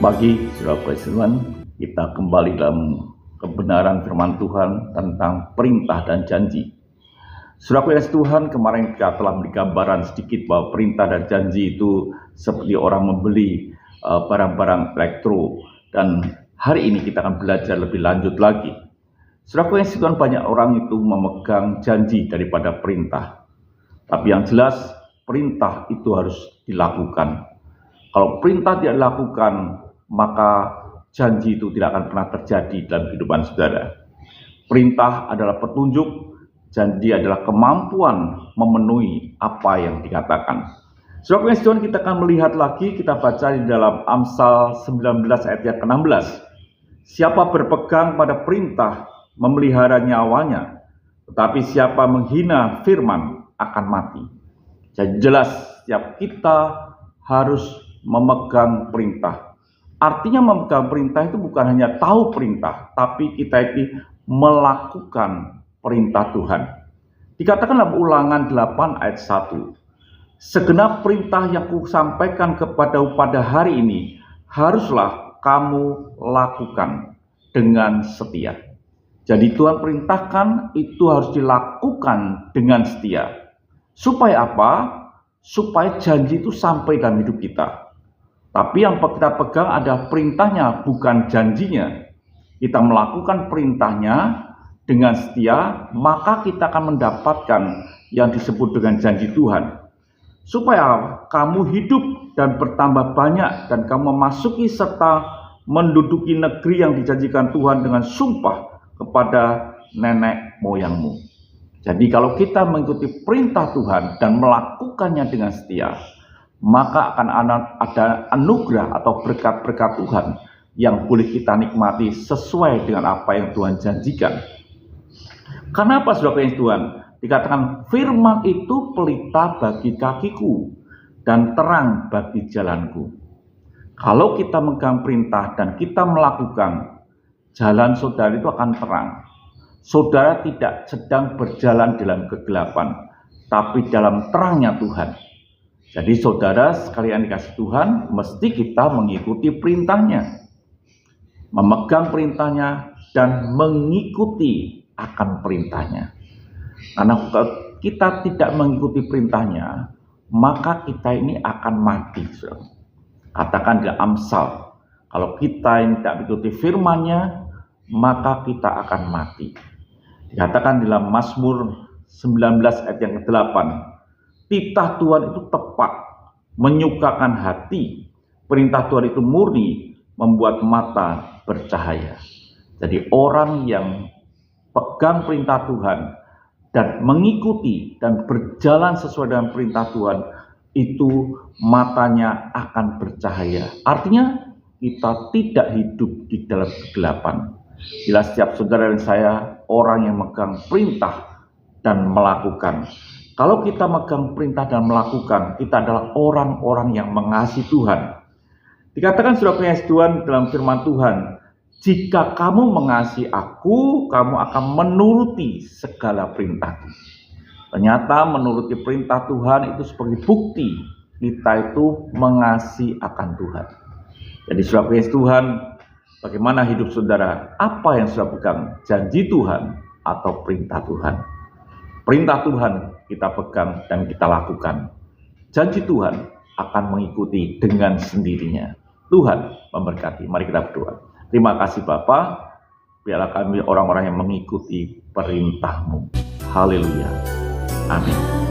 pagi, saudara Tuhan. Kita kembali dalam kebenaran firman Tuhan tentang perintah dan janji. Saudara Tuhan, kemarin kita telah memberi gambaran sedikit bahwa perintah dan janji itu seperti orang membeli barang-barang elektro. Dan hari ini kita akan belajar lebih lanjut lagi. Saudara Tuhan, banyak orang itu memegang janji daripada perintah. Tapi yang jelas, perintah itu harus dilakukan. Kalau perintah tidak dilakukan, maka janji itu tidak akan pernah terjadi dalam kehidupan saudara. Perintah adalah petunjuk, janji adalah kemampuan memenuhi apa yang dikatakan. Saudara Tuhan, kita akan melihat lagi, kita baca di dalam Amsal 19 ayat yang ke-16. Siapa berpegang pada perintah memelihara nyawanya, tetapi siapa menghina firman akan mati. Jadi jelas, setiap kita harus memegang perintah. Artinya memegang perintah itu bukan hanya tahu perintah, tapi kita ini melakukan perintah Tuhan. Dikatakan dalam Ulangan 8 ayat 1, segenap perintah yang kusampaikan kepadamu pada hari ini, haruslah kamu lakukan dengan setia. Jadi Tuhan perintahkan itu harus dilakukan dengan setia. Supaya apa? Supaya janji itu sampai dalam hidup kita. Tapi yang kita pegang adalah perintahnya, bukan janjinya. Kita melakukan perintahnya dengan setia, maka kita akan mendapatkan yang disebut dengan janji Tuhan. Supaya kamu hidup dan bertambah banyak, dan kamu memasuki serta menduduki negeri yang dijanjikan Tuhan dengan sumpah kepada nenek moyangmu. Jadi kalau kita mengikuti perintah Tuhan dan melakukannya dengan setia, maka akan ada anugerah atau berkat-berkat Tuhan yang boleh kita nikmati sesuai dengan apa yang Tuhan janjikan. Karena apa, saudara Tuhan? Dikatakan firman itu pelita bagi kakiku dan terang bagi jalanku. Kalau kita memegang perintah dan kita melakukan, jalan saudara itu akan terang. Saudara tidak sedang berjalan dalam kegelapan, tapi dalam terangnya Tuhan. Jadi saudara sekalian dikasih Tuhan, mesti kita mengikuti perintahnya. Memegang perintahnya dan mengikuti akan perintahnya. Karena kalau kita tidak mengikuti perintahnya, maka kita ini akan mati. Katakan di Amsal, kalau kita ini tidak mengikuti firman-Nya, maka kita akan mati. Dikatakan dalam Mazmur 19 ayat yang ke-8, titah Tuhan itu tepat, menyukakan hati. Perintah Tuhan itu murni, membuat mata bercahaya. Jadi orang yang pegang perintah Tuhan dan mengikuti dan berjalan sesuai dengan perintah Tuhan, itu matanya akan bercahaya. Artinya kita tidak hidup di dalam kegelapan. Bila setiap saudara dan saya orang yang megang perintah dan melakukan. Kalau kita megang perintah dan melakukan, kita adalah orang-orang yang mengasihi Tuhan. Dikatakan saudara Tuhan dalam firman Tuhan, jika kamu mengasihi aku, kamu akan menuruti segala perintahku. Ternyata menuruti perintah Tuhan itu seperti bukti kita itu mengasihi akan Tuhan. Jadi saudara Tuhan, bagaimana hidup saudara? Apa yang saudara pegang? Janji Tuhan atau perintah Tuhan? Perintah Tuhan kita pegang dan kita lakukan. Janji Tuhan akan mengikuti dengan sendirinya. Tuhan memberkati. Mari kita berdoa. Terima kasih Bapa, biarlah kami orang-orang yang mengikuti perintah-Mu. Haleluya. Amin.